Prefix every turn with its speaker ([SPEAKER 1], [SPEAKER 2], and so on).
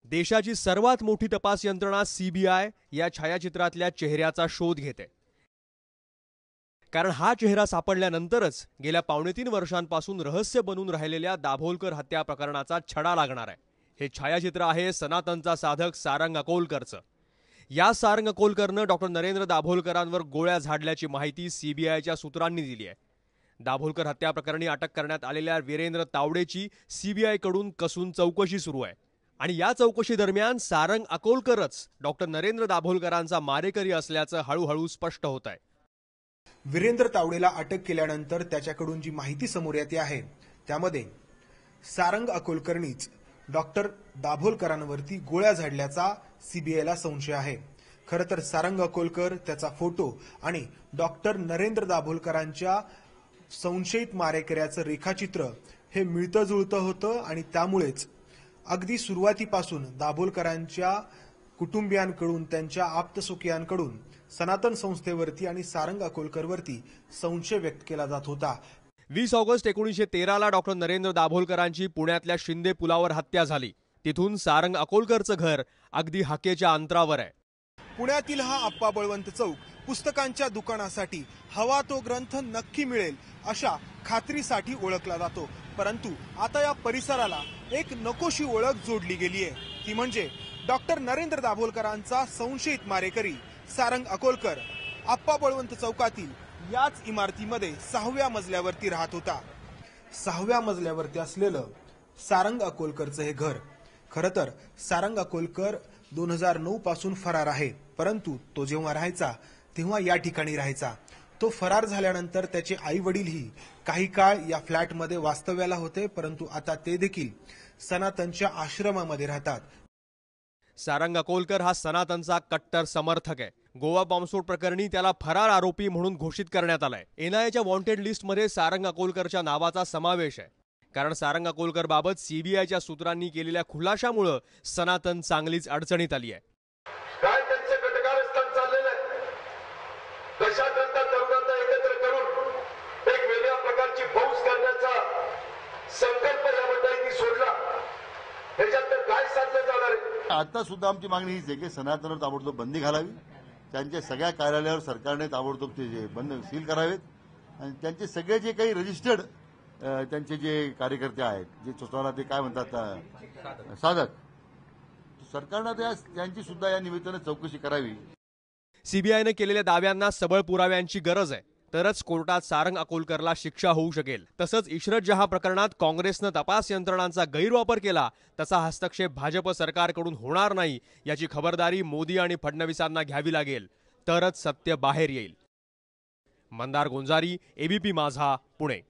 [SPEAKER 1] देशाची सर्वात मोठी तपास यंत्रणा सीबीआय या छायाचित्रातल्या चेहऱ्याचा शोध घेते, कारण हा चेहरा सापडल्यानंतरच गेल्या 2.5 वर्षांपासून रहस्य बनून राहिलेल्या दाभोलकर हत्या प्रकरणाचा छडा लागणार आहे। हे छायाचित्र आहे सनातनचा साधक सारंग अकोलकरचं। या सारंग अकोलकरनं डॉक्टर नरेंद्र दाभोलकरांवर गोळ्या झाडल्याची माहिती सीबीआयच्या सूत्रांनी दिली आहे। दाभोलकर हत्या प्रकरणी अटक करण्यात आलेल्या वीरेंद्र तावडेची सीबीआयकडून कसून चौकशी सुरू आहे आणि या चौकशी दरम्यान सारंग अकोलकरच डॉक्टर नरेंद्र दाभोलकरांचा मारेकरी असल्याचं हळूहळू स्पष्ट होत आहे।
[SPEAKER 2] वीरेंद्र तावडेला अटक केल्यानंतर त्याच्याकडून जी माहिती समोर येते आहे त्यामध्ये सारंग अकोलकरनीच डॉक्टर दाभोलकरांवरती गोळ्या झाडल्याचा सीबीआयला संशय आहे। खरं तर सारंग अकोलकर, त्याचा फोटो आणि डॉक्टर नरेंद्र दाभोलकरांच्या संशयित मारेकऱ्याचं रेखाचित्र हे मिळतं जुळतं होतं आणि त्यामुळेच अगदी सुरुवातीपासून दाभोलकरांच्या कुटुंबियांकडून, त्यांच्या आप्तसुखियांकडून सनातन संस्थेवरती आणि सारंग अकोलकरवरती संशय व्यक्त केला जात होता।
[SPEAKER 1] 20 ऑगस्ट 1913ला डॉक्टर नरेंद्र दाभोलकरांची पुण्यातल्या शिंदे पुलावर हत्या झाली। तिथून सारंग अकोलकरचं घर अगदी हाकेच्या अंतरावर आहे।
[SPEAKER 2] पुण्यातील हा आप्पा बळवंत चौक पुस्तकांच्या दुकानासाठी हवा तो ग्रंथ नक्की मिळेल अशा खात्रीसाठी ओळखला जातो, परंतु आता या परिसराला एक नकोशी ओळख जोडली गेली आहे। ती म्हणजे डॉक्टर नरेंद्र दाभोलकरांचा संशयित मारेकरी सारंग अकोलकर आप्पा बळवंत चौकातील याच इमारतीमध्ये 6व्या मजल्यावरती राहत होता। 6व्या मजल्यावरती असलेलं सारंग अकोलकरचं हे घर। खरं तर सारंग अकोलकर 2009 पासून फरार आहे, परंतु तो जेव्हा राहायचा तेव्हा या ठिकाणी राहायचा। तो फरार झाल्यानंतर त्याचे आई वडीलही काही काळ या फ्लॅटमध्ये वास्तव्याला होते, परंतु आता ते देखील सनातनच्या आश्रमामध्ये राहतात।
[SPEAKER 1] सारंग अकोलकर हा सनातनचा कट्टर समर्थक आहे। गोवा बॉम्बस्फोट प्रकरणी त्याला फरार आरोपी म्हणून घोषित करण्यात आलाय। एनआयएच्या वॉन्टेड लिस्टमध्ये सारंग अकोलकरच्या नावाचा समावेश आहे, कारण सारंग अकोलकर बाबत सीबीआयच्या सूत्रांनी केलेल्या खुलाशामुळे सनातन चांगलीच अडचणीत आली आहे।
[SPEAKER 3] काय त्यांचे कटकारस्थान चाललेलं आहे, कशाकरता तरुणांना एकत्र करून एक वेगळ्या प्रकारची फौज करण्याचा संकल्प या मंडळींनी सोडला, ह्याच्यात काय साध्य जाणार आहे?
[SPEAKER 4] आता सुद्धा आमची मागणी हीच आहे की सनातनवर ताबडतोब बंदी घालावी, त्यांच्या सगळ्या कार्यालयावर सरकारने ताबडतोब ते जे बंद सील करावेत आणि त्यांचे सगळे जे काही रजिस्टर्ड त्यांचे जे कार्यकर्ते आहेत, जे स्वतःला ते काय म्हणतात साधक, सरकारनं त्यांची सुद्धा या निमित्ताने चौकशी करावी।
[SPEAKER 1] सीबीआयने केलेल्या दाव्यांना सबळ पुराव्यांची गरज आहे, तरच कोर्टात सारंग अकोलकरला शिक्षा होऊ शकेल। तसंच इशरत जहां प्रकरणात काँग्रेसनं तपास यंत्रणांचा गैरवापर केला, तसा हस्तक्षेप भाजप सरकारकडून होणार नाही याची खबरदारी मोदी आणि फडणवीसांना घ्यावी लागेल, तरच सत्य बाहेर येईल। मंदार गोंजारी, एबीपी माझा, पुणे।